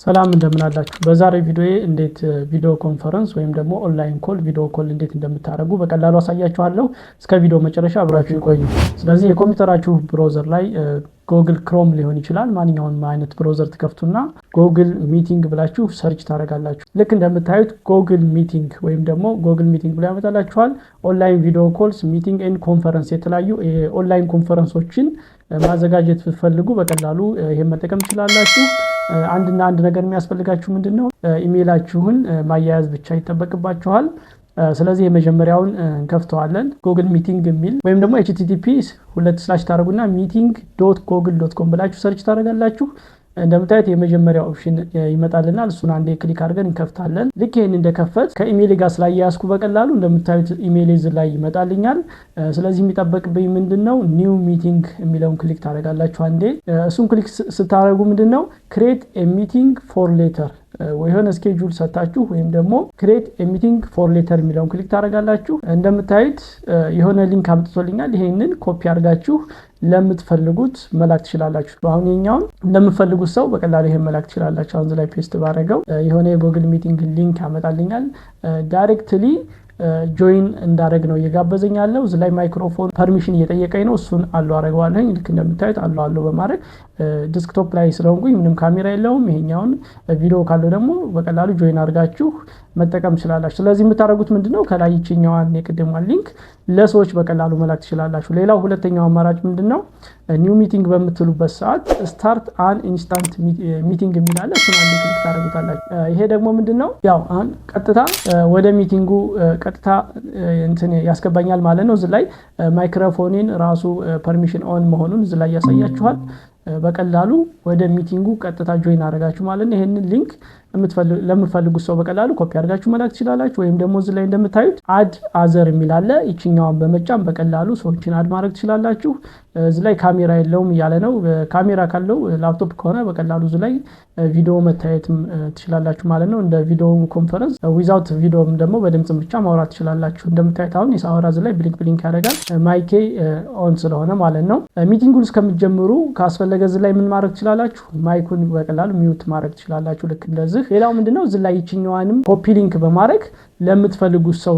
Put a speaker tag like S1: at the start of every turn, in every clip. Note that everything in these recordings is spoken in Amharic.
S1: ሰላም እንደምን አላችሁ። በዛሬ ቪዲዮዬ እንዴት ቪዲዮ ኮንፈረንስ ወይም ደግሞ ኦንላይን ኮል ቪዲዮ ኮል እንዴት እንደምታደርጉ በቀላሉ አሳያችኋለሁ። እስከ ቪዲዮ መጨረሻ አብራችሁ ይቆዩ። ስለዚህ የኮምፒውተራችሁ ብራውዘር ላይ ጉግል ክሮም ሊሆን ይችላል። ማንኛውንም አይነት ብራውዘር ትከፍቱና ጉግል ሚቲንግ ብላችሁ ሰርች ታደርጋላችሁ። ልክ እንደምታዩት ጉግል ሚቲንግ ወይም ደግሞ ጉግል ሚቲንግ ብሎ ያመጣላችኋል። ኦንላይን ቪዲዮ ኮልስ ሚቲንግ ኤንድ ኮንፈረንስ፣ የተለያዩ ኦንላይን ኮንፈረንሶችን ማዘጋጀት ስትፈልጉ በቀላሉ ይሄን መጠቀም ትችላላችሁ። አንድ ነገር የሚያስፈልጋችሁ ምንድነው? ኢሜይላችሁን ማያያዝ ብቻ ይጠበቅባችኋል። ስለዚህ የመጀመሪያውን እንከፍተዋለን። ጉግል ሚቲንግ የሚል ወይም ደግሞ http:// ታደርጉና meeting.google.com ብላችሁ ሰርች ታደርጋላችሁ። እንደምታዩት የመጀመሪያው ኦፕሽን ይመጣልናል። እሱን አንዴ ክሊክ አድርገን እንከፍታለን። ልክ ይሄን እንደከፈት ከኢሜይል ጋር ስላያያዝኩ በቀላሉ እንደምታዩት ኢሜይል እዚህ ላይ ይመጣልኛል። ስለዚህ የሚጠበቅብኝ ምንድነው? ኒው ሚቲንግ የሚለውን ክሊክ ታደርጋላችሁ አንዴ። እሱን ክሊክ ስታደርጉ ምንድነው ክሬት ኤ ሚቲንግ ፎር ሌተር ወይ የሆነ ስኬጁል ሰጣችሁ ወይም ደግሞ ክሬት ኤ ሚቲንግ ፎር ሌተር የሚለውን ክሊክ ታደርጋላችሁ። እንደምታዩት የሆነ ሊንክ አምጥቶልኛል። ይሄንን ኮፒ አድርጋችሁ ለምትፈልጉት መላክ ትችላላችሁ። አሁን የኛውን ለምትፈልጉት ሰው በቀላሉ ይሄን መላክ ትችላላችሁ። አሁን ላይ ፔስት ባደረገው የሆነ የጉግል ሚቲንግ ሊንክ ያመጣልኛል። ዳይሬክትሊ ጆይን እንዳደረግ ነው እየጋበዘኝ ያለው። እዚህ ላይ ማይክሮፎን ፐርሚሽን እየጠየቀኝ ነው። እሱን አለው አደርገዋለሁ። ልክ እንደምታዩት አለው በማድረግ ዲስክቶፕ ላይ ስለሆንኩኝ ምንም ካሜራ የለውም። ይሄኛውን ቪዲዮ ካለው ደግሞ በቀላሉ ጆይን አድርጋችሁ መጠቀም ትችላላችሁ። ስለዚህ የምታደርጉት ምንድነው ከላይ ይችኛዋን የቅድሟን ሊንክ ለሰዎች በቀላሉ መላክ ትችላላችሁ። ሌላው ሁለተኛው አማራጭ ምንድነው? ኒው ሚቲንግ በምትሉበት ሰዓት ስታርት አን ኢንስታንት ሚቲንግ የሚላለ እሱን አንዴ ክሊክ ታደርጉታላችሁ። ይሄ ደግሞ ምንድነው ያው አሁን ቀጥታ ወደ ሚቲንጉ ቀጥታ እንትን ያስገባኛል ማለት ነው። እዚህ ላይ ማይክሮፎኔን ራሱ ፐርሚሽን ኦን መሆኑን እዚህ ላይ ያሳያችኋል። በቀላሉ ወደ ሚቲንጉ ቀጥታ ጆይን አድርጋችሁ ማለት ነው። ይሄንን ሊንክ ለምትፈልጉት ሰው በቀላሉ ኮፒ አድርጋችሁ መላክ ትችላላችሁ። ወይም ደግሞ እዚህ ላይ እንደምታዩት አድ አዘር የሚል አለ። ይችኛዋን በመጫን በቀላሉ ሰዎችን አድ ማድረግ ትችላላችሁ። እዚህ ላይ ካሜራ የለውም እያለ ነው። ካሜራ ካለው ላፕቶፕ ከሆነ በቀላሉ እዚህ ላይ ቪዲዮ መታየትም ትችላላችሁ ማለት ነው። እንደ ቪዲዮ ኮንፈረንስ ዊዛውት ቪዲዮም ደግሞ በድምጽ ብቻ ማውራት ትችላላችሁ። እንደምታዩት አሁን የሳወራ እዚህ ላይ ብሊንክ ያደርጋል። ማይኬ ኦን ስለሆነ ማለት ነው። ሚቲንጉን እስከምትጀምሩ ካስፈለገ እዚህ ላይ ምን ማድረግ ትችላላችሁ? ማይኩን በቀላሉ ሚውት ማድረግ ትችላላችሁ። ልክ እንደዚህ። ሌላው ምንድነው እዚህ ላይ ይችኛዋንም ኮፒ ሊንክ በማድረግ ለምትፈልጉት ሰው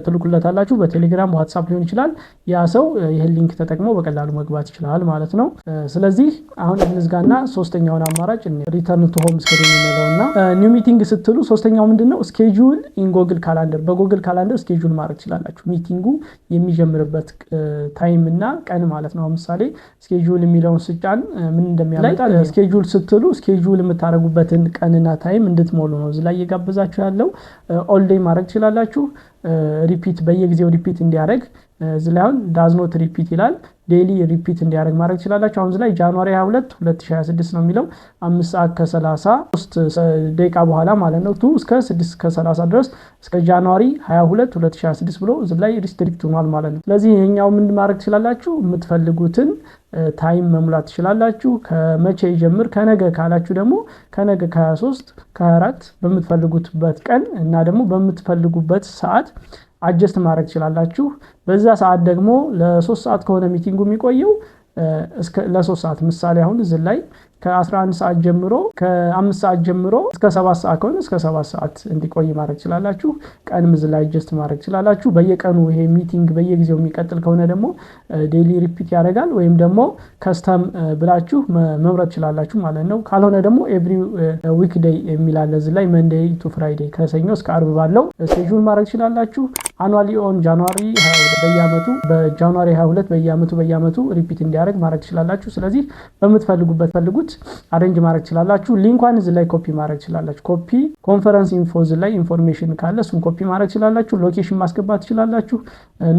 S1: ትልኩለታላችሁ። በቴሌግራም ዋትስአፕ ሊሆን ይችላል። ያ ሰው ይሄን ሊንክ ተጠቅሞ በቀላሉ መግባት ይችላል ማለት ነው። ስለዚህ አሁን እንዝጋና ሶስተኛውን አማራጭ ሪተርን ቱ ሆም ስክሪን እንለውና ኒው ሚቲንግ ስትሉ ሶስተኛው ምንድነው ስኬጁል ኢን ጉግል ካላንደር፣ በጉግል ካላንደር ስኬጁል ማድረግ ትችላላችሁ። ሚቲንጉ የሚጀምርበት ታይም እና ቀን ማለት ነው። ለምሳሌ ስኬጁል የሚለውን ስጫን ምን እንደሚያመጣ ስኬጁል ስትሉ ስኬጁል የምታደርጉበትን ቀንና ታይም እንድትሞሉ ነው እዚህ ላይ እየጋበዛችሁ ያለው። ኦል ዴይ ማድረግ ትችላላችሁ። ሪፒት በየጊዜው ሪፒት እንዲያደርግ እዚህ ላይ አሁን ዳዝ ኖት ሪፒት ይላል። ዴይሊ ሪፒት እንዲያደርግ ማድረግ ትችላላችሁ። አሁን እዚህ ላይ ጃንዋሪ 22 2026 ነው የሚለው 5:33 ደቂቃ በኋላ ማለት ነው እስከ 6:30 ድረስ እስከ ጃንዋሪ 22 2026 ብሎ እዚህ ላይ ሪስትሪክት ሆኗል ማለት ነው። ስለዚህ ይሄኛው ምን ማድረግ ትችላላችሁ? የምትፈልጉትን ታይም መሙላት ትችላላችሁ። ከመቼ ይጀምር? ከነገ ካላችሁ ደግሞ ከነገ ከ23 ከ24 በምትፈልጉበት ቀን እና ደግሞ በምትፈልጉበት ሰዓት አጀስት ማድረግ ትችላላችሁ። በዛ ሰዓት ደግሞ ለ3 ሰዓት ከሆነ ሚቲንጉ የሚቆየው እስከ ለ3 ሰዓት ምሳሌ አሁን እዚህ ላይ ከ11 ሰዓት ጀምሮ ከ5 ሰዓት ጀምሮ እስከ 7 ሰዓት ከሆነ እስከ 7 ሰዓት እንዲቆይ ማድረግ ትችላላችሁ። ቀንም እዚህ ላይ አጀስት ማድረግ ትችላላችሁ። በየቀኑ ይሄ ሚቲንግ በየጊዜው የሚቀጥል ከሆነ ደግሞ ዴይሊ ሪፒት ያደርጋል ወይም ደግሞ ከስተም ብላችሁ መምረጥ ትችላላችሁ ማለት ነው። ካልሆነ ደግሞ ኤቭሪ ዊክ ዴይ የሚል አለ እዚህ ላይ መንዴይ ቱ ፍራይዴይ ከሰኞ እስከ አርብ ባለው ስኬጁል ማድረግ ትችላላችሁ። አኑዋሊ ኦን ጃንዋሪ 22 በየአመቱ በጃንዋሪ 22 በየአመቱ ሪፒት እንዲያደርግ ማድረግ ትችላላችሁ። ስለዚህ በምትፈልጉበት ፈልጉት አሬንጅ ማድረግ ትችላላችሁ። ሊንኳን እዚህ ላይ ኮፒ ማድረግ ትችላላችሁ። ኮፒ ኮንፈረንስ ኢንፎ እዚህ ላይ ኢንፎርሜሽን ካለ እሱን ኮፒ ማድረግ ትችላላችሁ። ሎኬሽን ማስገባት ትችላላችሁ።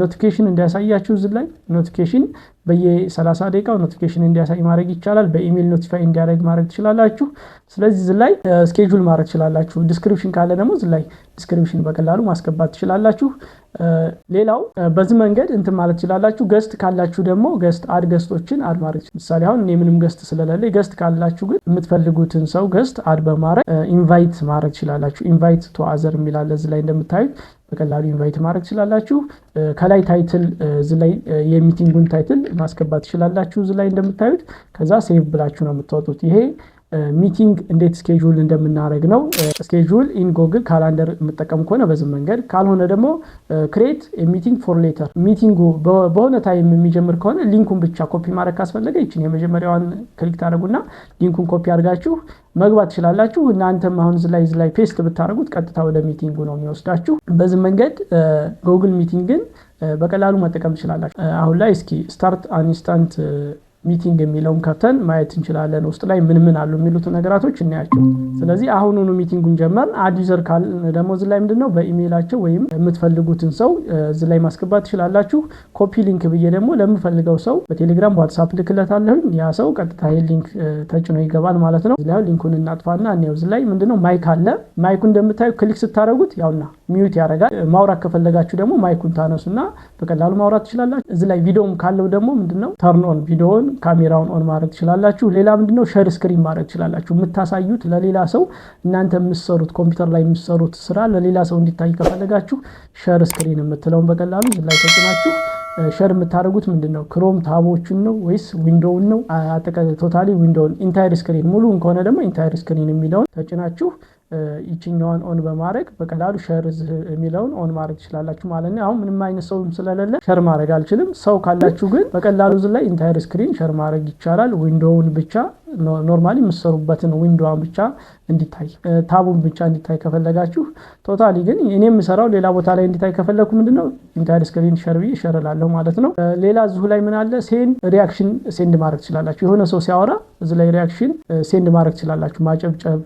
S1: ኖቲፊኬሽን እንዲያሳያችሁ እዚህ ላይ ኖቲፊኬሽን በየ30 ደቂቃው ኖቲፊኬሽን እንዲያሳይ ማድረግ ይቻላል። በኢሜል ኖቲፋይ እንዲያደርግ ማድረግ ትችላላችሁ። ስለዚህ እዚህ ላይ ስኬጁል ማድረግ ትችላላችሁ። ዲስክሪፕሽን ካለ ደግሞ እዚህ ላይ ዲስክሪፕሽን በቀላሉ ማስገባት ትችላላችሁ። ሌላው በዚህ መንገድ እንትን ማለት ትችላላችሁ። ገስት ካላችሁ ደግሞ አድ ገስቶችን አድ ማድረግ ምሳሌ አሁን እኔ ምንም ገስት ስለሌለ ገስት ካላችሁ ግን የምትፈልጉትን ሰው ገስት አድ በማድረግ ኢንቫይት ማድረግ ትችላላችሁ። ኢንቫይት ቱ አዘር የሚላል እዚህ ላይ እንደምታዩት በቀላሉ ኢንቫይት ማድረግ ትችላላችሁ። ከላይ ታይትል እዚህ ላይ የሚቲንጉን ታይትል ማስገባት ትችላላችሁ እዚህ ላይ እንደምታዩት። ከዛ ሴቭ ብላችሁ ነው የምትወጡት። ይሄ ሚቲንግ እንዴት ስኬጁል እንደምናደርግ ነው። ስኬጁል ኢን ጎግል ካላንደር የምጠቀም ከሆነ በዚህ መንገድ፣ ካልሆነ ደግሞ ክሬት ሚቲንግ ፎር ሌተር። ሚቲንጉ በሆነ ታይም የሚጀምር ከሆነ ሊንኩን ብቻ ኮፒ ማድረግ ካስፈለገ ይችን የመጀመሪያዋን ክሊክ ታደርጉና ሊንኩን ኮፒ አድርጋችሁ መግባት ትችላላችሁ። እናንተም አሁን እዚህ ላይ ፔስት ብታደርጉት ቀጥታ ወደ ሚቲንጉ ነው የሚወስዳችሁ። በዚህ መንገድ ጉግል ሚቲንግን በቀላሉ መጠቀም ትችላላችሁ። አሁን ላይ እስኪ ስታርት ኢንስታንት ሚቲንግ የሚለውን ከፍተን ማየት እንችላለን። ውስጥ ላይ ምን አሉ የሚሉት ነገራቶች እናያቸው። ስለዚህ አሁኑኑ ሚቲንጉን ጀመርን። አድ ዩዘር ካል ደግሞ እዚህ ላይ ምንድነው በኢሜይላቸው ወይም የምትፈልጉትን ሰው እዚህ ላይ ማስገባት ትችላላችሁ። ኮፒ ሊንክ ብዬ ደግሞ ለምፈልገው ሰው በቴሌግራም በዋትስአፕ ልክለታለሁ። ያ ሰው ቀጥታ ይሄ ሊንክ ተጭኖ ይገባል ማለት ነው። እዚህ ላይ ሊንኩን እናጥፋና እኔው እዚህ ላይ ምንድነው ማይክ አለ። ማይኩን እንደምታዩ ክሊክ ስታደርጉት ያውና ሚዩት ያደርጋል። ማውራት ከፈለጋችሁ ደግሞ ማይኩን ታነሱና በቀላሉ ማውራት ትችላላችሁ። እዚህ ላይ ቪዲዮም ካለው ደግሞ ምንድነው ተርን ኦን ቪዲዮውን ካሜራውን ኦን ማድረግ ትችላላችሁ። ሌላ ምንድነው ሼር ስክሪን ማድረግ ትችላላችሁ። የምታሳዩት ለሌላ ሰው እናንተ የምትሰሩት ኮምፒውተር ላይ የምትሰሩት ስራ ለሌላ ሰው እንዲታይ ከፈለጋችሁ ሼር ስክሪን የምትለውን በቀላሉ እዚህ ላይ ተጭናችሁ ሼር የምታደርጉት ምንድነው ክሮም ታቦችን ነው ወይስ ዊንዶውን ነው? አጠቃላይ ቶታሊ ዊንዶውን ኢንታየር ስክሪን ሙሉን ከሆነ ደግሞ ኢንታየር ስክሪን የሚለውን ተጭናችሁ ይችኛዋን ኦን በማድረግ በቀላሉ ሼር የሚለውን ኦን ማድረግ ትችላላችሁ ማለት ነው። አሁን ምንም አይነት ሰው ስለሌለ ሼር ማድረግ አልችልም። ሰው ካላችሁ ግን በቀላሉ እዚህ ላይ ኢንታየር ስክሪን ሼር ማድረግ ይቻላል። ዊንዶውን ብቻ ኖርማሊ የምትሰሩበትን ዊንዶውን ብቻ እንዲታይ ታቡን ብቻ እንዲታይ ከፈለጋችሁ ቶታሊ ግን እኔ የምሰራው ሌላ ቦታ ላይ እንዲታይ ከፈለኩ ምንድነው ኢንታየር ስክሪን ሼር ብዬ ሼር እላለሁ ማለት ነው። ሌላ እዚሁ ላይ ምን አለ ሪያክሽን ሴንድ ማድረግ ትችላላችሁ። የሆነ ሰው ሲያወራ እዚህ ላይ ሪያክሽን ሴንድ ማድረግ ትችላላችሁ። ማጨብጨብ፣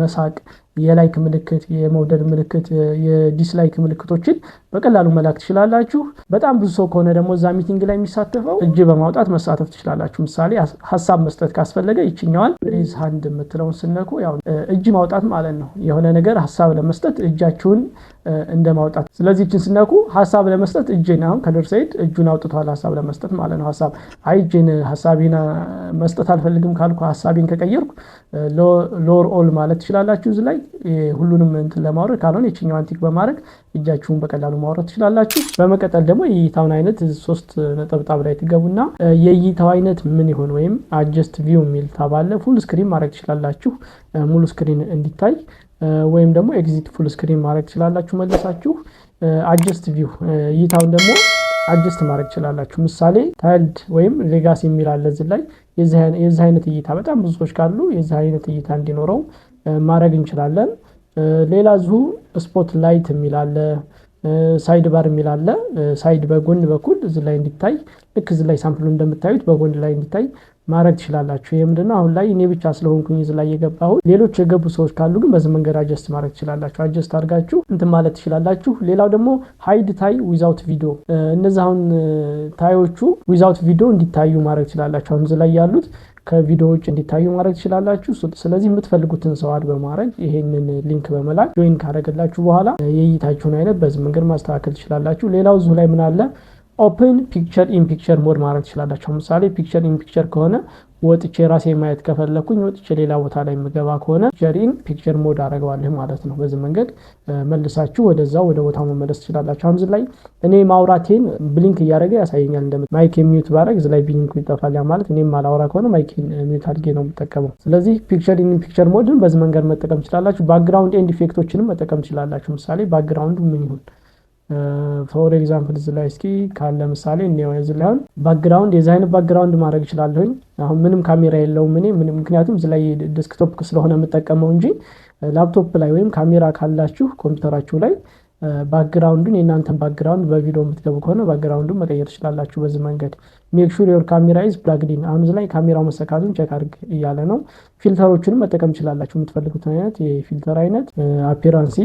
S1: መሳቅ፣ የላይክ ምልክት፣ የመውደድ ምልክት፣ የዲስላይክ ምልክቶችን በቀላሉ መላክ ትችላላችሁ። በጣም ብዙ ሰው ከሆነ ደግሞ እዛ ሚቲንግ ላይ የሚሳተፈው እጅ በማውጣት መሳተፍ ትችላላችሁ። ምሳሌ ሀሳብ መስጠት ካስፈለገ ይችኛዋል ሬዝ ሃንድ የምትለውን ስነኩ ያው እጅ ማውጣት ማለት ነው። የሆነ ነገር ሀሳብ ለመስጠት እጃችሁን እንደማውጣት። ስለዚህ እጅን ስነኩ ሀሳብ ለመስጠት እጅን አሁን ከድር ሰይድ እጁን አውጥቷል ሀሳብ ለመስጠት ማለት ነው። ሀሳብ እጅን ሀሳቤን መስጠት አልፈልግም ካልኩ ሀሳቤን ከቀየርኩ ሎር ኦል ማለት ትችላላችሁ። እዚህ ላይ ሁሉንም እንትን ለማውረድ ካልሆነ የችኛዋን ቲክ በማድረግ እጃችሁን በቀላሉ ማውረድ ትችላላችሁ። በመቀጠል ደግሞ የእይታውን አይነት 3 ነጠብጣብ ላይ ትገቡና የእይታው አይነት ምን ይሆን ወይም አጀስት ቪው የሚል ታባለ ፉል ስክሪን ማድረግ ትችላላችሁ ሙሉ ስክሪን እንዲታይ፣ ወይም ደግሞ ኤግዚት ፉል ስክሪን ማድረግ ትችላላችሁ መልሳችሁ። አጀስት ቪው እይታውን ደግሞ አጀስት ማድረግ ትችላላችሁ። ምሳሌ ታይልድ ወይም ሌጋሲ የሚል አለ እዚህ ላይ የዚህ አይነት እይታ በጣም ብዙ ሰዎች ካሉ የዚህ አይነት እይታ እንዲኖረው ማድረግ እንችላለን። ሌላ እዚሁ ስፖት ላይት የሚል አለ፣ ሳይድ ባር የሚል አለ። ሳይድ በጎን በኩል እዚህ ላይ እንዲታይ ልክ እዚህ ላይ ሳምፕሉ እንደምታዩት በጎን ላይ እንዲታይ ማድረግ ትችላላችሁ። ይሄ ምንድነው አሁን ላይ እኔ ብቻ ስለሆንኩኝ እዚህ ላይ የገባሁት፣ ሌሎች የገቡ ሰዎች ካሉ ግን በዚህ መንገድ አጀስት ማድረግ ትችላላችሁ። አጀስት አድርጋችሁ እንትን ማለት ትችላላችሁ። ሌላው ደግሞ ሃይድ ታይ ዊዛውት ቪዲዮ፣ እነዚህ አሁን ታዮቹ ዊዛውት ቪዲዮ እንዲታዩ ማድረግ ትችላላችሁ። አሁን እዚህ ላይ ያሉት ከቪዲዮ ውጭ እንዲታዩ ማድረግ ትችላላችሁ። ስለዚህ የምትፈልጉትን ሰው አድ በማድረግ ይሄንን ሊንክ በመላክ ጆይን ካደረገላችሁ በኋላ የእይታችሁን አይነት በዚህ መንገድ ማስተካከል ትችላላችሁ። ሌላው እዚሁ ላይ ምን አለ ኦፕን ፒክቸር ኢን ፒክቸር ሞድ ማድረግ ትችላላችሁ። ምሳሌ ፒክቸር ኢን ፒክቸር ከሆነ ወጥቼ ራሴ ማየት ከፈለኩኝ ወጥቼ ሌላ ቦታ ላይ የምገባ ከሆነ ፒክቸር ኢን ፒክቸር ሞድ አደርገዋለሁ ማለት ነው። በዚህ መንገድ መልሳችሁ ወደዛው ወደ ቦታው መመለስ ትችላላችሁ። አሁን እዚህ ላይ እኔ ማውራቴን ብሊንክ እያደረገ ያሳየኛል። ማይክ ሚዩት ባደርግ እዚህ ላይ ብሊንኩ ይጠፋል። ያ ማለት እኔም ማላወራ ከሆነ ማይክን ሚዩት አድርጌ ነው የምጠቀመው። ስለዚህ ፒክቸር ኢን ፒክቸር ሞድን በዚህ መንገድ መጠቀም ትችላላችሁ። ባክግራውንድ ኤንድ ኢፌክቶችንም መጠቀም ትችላላችሁ። ምሳሌ ባክግራውንዱ ምን ይሁን ፎር ኤግዛምፕል እዚህ ላይ እስኪ ካለ ምሳሌ እኔው እዚህ ላይ አሁን ባክግራውንድ የዚህ አይነት ባክግራውንድ ማድረግ እችላለሁኝ። አሁን ምንም ካሜራ የለውም ምክንያቱም እዚህ ላይ ዴስክቶፕ ስለሆነ የምጠቀመው እንጂ ላፕቶፕ ላይ ወይም ካሜራ ካላችሁ ኮምፒውተራችሁ ላይ ባክግራውንዱን የእናንተን ባክግራውንድ በቪዲዮ የምትገቡ ከሆነ ባክግራውንዱን መቀየር ትችላላችሁ በዚህ መንገድ። ሜክ ሹር ዮር ካሜራ ኢዝ ፕላግድ ኢን። አሁን እዚህ ላይ ካሜራው መሰካቱን ቼክ አድርግ እያለ ነው። ፊልተሮችንም መጠቀም ትችላላችሁ የምትፈልጉት አይነት የፊልተር አይነት። አፒራንሲ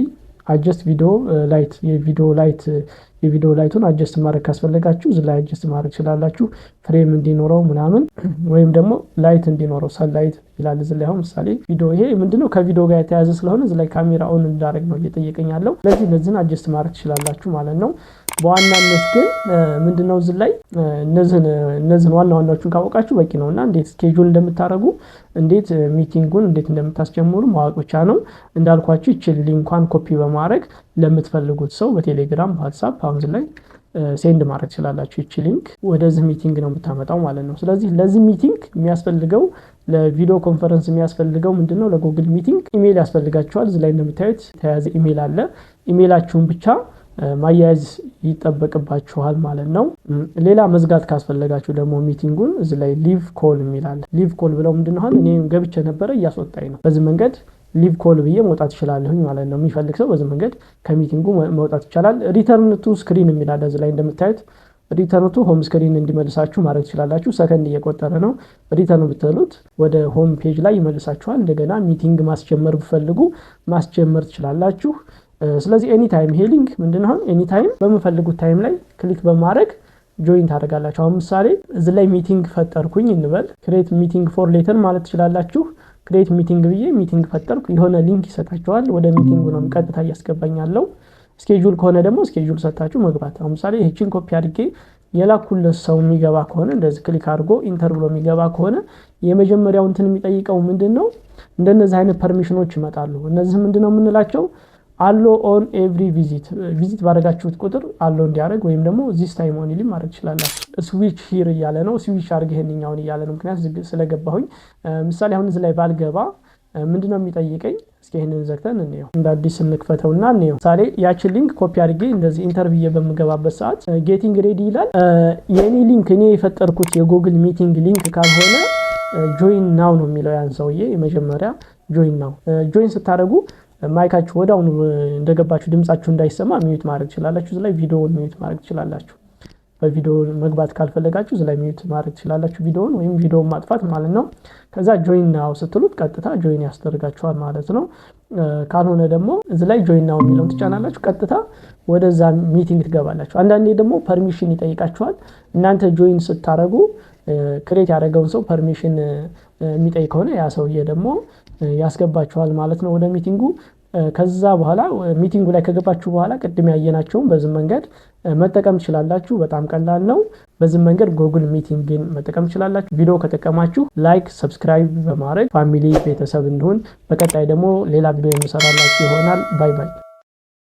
S1: አጀስት ቪዲዮ ላይት የቪዲዮ ላይቱን አጀስት ማድረግ ካስፈለጋችሁ እዚህ ላይ አጀስት ማድረግ ትችላላችሁ። ፍሬም እንዲኖረው ምናምን ወይም ደግሞ ላይት እንዲኖረው ሰንላይት ይላል እዚህ ላይ። አሁን ምሳሌ ቪዲዮ ይሄ ምንድነው ከቪዲዮ ጋር የተያያዘ ስለሆነ እዚህ ላይ ካሜራ ኦን እንዳደረግ ነው እየጠየቀኝ ያለው። ስለዚህ እነዚህን አጀስት ማድረግ ትችላላችሁ ማለት ነው። በዋናነት ግን ምንድነው እዚህ ላይ እነዚህን ዋናዎቹን ካወቃችሁ በቂ ነውና እንዴት ስኬጁል እንደምታደርጉ እንዴት ሚቲንጉን እንዴት እንደምታስጀምሩ ማወቅ ብቻ ነው። እንዳልኳችሁ ይችል ሊንኳን ኮፒ በማድረግ ለምትፈልጉት ሰው በቴሌግራም በዋትስአፕ አሁን እዚህ ላይ ሴንድ ማድረግ ትችላላችሁ። ይቺ ሊንክ ወደዚህ ሚቲንግ ነው የምታመጣው ማለት ነው። ስለዚህ ለዚህ ሚቲንግ የሚያስፈልገው ለቪዲዮ ኮንፈረንስ የሚያስፈልገው ምንድነው? ለጉግል ሚቲንግ ኢሜል ያስፈልጋችኋል። እዚህ ላይ እንደምታዩት የተያዘ ኢሜል አለ። ኢሜላችሁን ብቻ ማያያዝ ይጠበቅባችኋል ማለት ነው። ሌላ መዝጋት ካስፈለጋችሁ ደግሞ ሚቲንጉን እዚህ ላይ ሊቭ ኮል የሚል አለ። ሊቭ ኮል ብለው ምንድነው? እኔ ገብቼ ነበረ እያስወጣኝ ነው። በዚህ መንገድ ሊቭ ኮል ብዬ መውጣት ይችላለሁኝ ማለት ነው። የሚፈልግ ሰው በዚህ መንገድ ከሚቲንጉ መውጣት ይችላል። ሪተርን ቱ ስክሪን የሚል አለ። እዚህ ላይ እንደምታዩት ሪተርን ቱ ሆም ስክሪን እንዲመልሳችሁ ማድረግ ትችላላችሁ። ሰከንድ እየቆጠረ ነው። ሪተርን ብትሉት ወደ ሆም ፔጅ ላይ ይመልሳችኋል። እንደገና ሚቲንግ ማስጀመር ብፈልጉ ማስጀመር ትችላላችሁ። ስለዚህ ኤኒ ታይም ይሄ ሊንክ ምንድነው? ኤኒ ታይም በመፈልጉት ታይም ላይ ክሊክ በማድረግ ጆይን ታደርጋላችሁ። አሁን ምሳሌ እዚህ ላይ ሚቲንግ ፈጠርኩኝ እንበል። ክሬት ሚቲንግ ፎር ሌተር ማለት ትችላላችሁ። ክሬት ሚቲንግ ብዬ ሚቲንግ ፈጠርኩ። የሆነ ሊንክ ይሰጣችኋል። ወደ ሚቲንጉ ነው ቀጥታ እያስገባኛለሁ። ስኬጁል ከሆነ ደግሞ ስኬጁል ሰጣችሁ መግባት። አሁን ምሳሌ ይህችን ኮፒ አድርጌ የላኩለት ሰው የሚገባ ከሆነ እንደዚህ ክሊክ አድርጎ ኢንተር ብሎ የሚገባ ከሆነ የመጀመሪያው እንትን የሚጠይቀው ምንድነው? እንደነዚህ አይነት ፐርሚሽኖች ይመጣሉ። እነዚህ ምንድነው የምንላቸው? አሎ ኦን ኤቭሪ ቪዚት ባደረጋችሁት ቁጥር አሎ እንዲያደርግ ወይም ደግሞ ዚስ ታይም ኦንሊ ማድረግ ትችላላችሁ። ስዊች ሂር እያለ ነው። ስዊች አድርግ ይሄንኛውን እያለ ነው። ምክንያት ስለገባሁኝ ምሳሌ አሁን እዚህ ላይ ባልገባ ምንድነው የሚጠይቀኝ? እስኪ ይሄንን ዘግተን እንየው። እንደ አዲስ እንክፈተውና እንየው። ምሳሌ ያችን ሊንክ ኮፒ አድርጌ እንደዚህ ኢንተርቪው በምገባበት ሰዓት ጌቲንግ ሬዲ ይላል። የኔ ሊንክ እኔ የፈጠርኩት የጉግል ሚቲንግ ሊንክ ካልሆነ ጆይን ናው ነው የሚለው ያን ሰውዬ። የመጀመሪያ ጆይን ናው። ጆይን ስታደርጉ ማይካችሁ ወዳውኑ እንደገባችሁ ድምጻችሁ እንዳይሰማ ሚዩት ማድረግ ትችላላችሁ። እዚህ ላይ ቪዲዮውን ሚዩት ማድረግ ትችላላችሁ። በቪዲዮ መግባት ካልፈለጋችሁ እዚህ ላይ ሚዩት ማድረግ ትችላላችሁ ቪዲዮውን፣ ወይም ቪዲዮውን ማጥፋት ማለት ነው። ከዛ ጆይን ናው ስትሉት ቀጥታ ጆይን ያስደርጋችኋል ማለት ነው። ካልሆነ ደግሞ እዚህ ላይ ጆይን ናው የሚለውን ትጫናላችሁ። ቀጥታ ወደዛ ሚቲንግ ትገባላችሁ። አንዳንዴ ደግሞ ፐርሚሽን ይጠይቃችኋል። እናንተ ጆይን ስታደርጉ ክሬት ያደረገውን ሰው ፐርሚሽን የሚጠይቅ ከሆነ ያ ሰውዬ ደግሞ ያስገባችኋል ማለት ነው ወደ ሚቲንጉ። ከዛ በኋላ ሚቲንጉ ላይ ከገባችሁ በኋላ ቅድም ያየናቸውን በዚህ መንገድ መጠቀም ትችላላችሁ። በጣም ቀላል ነው። በዚህ መንገድ ጉግል ሚቲንግን መጠቀም ትችላላችሁ። ቪዲዮ ከጠቀማችሁ ላይክ፣ ሰብስክራይብ በማድረግ ፋሚሊ ቤተሰብ እንሁን። በቀጣይ ደግሞ ሌላ ቪዲዮ የምሰራላችሁ ይሆናል። ባይ ባይ።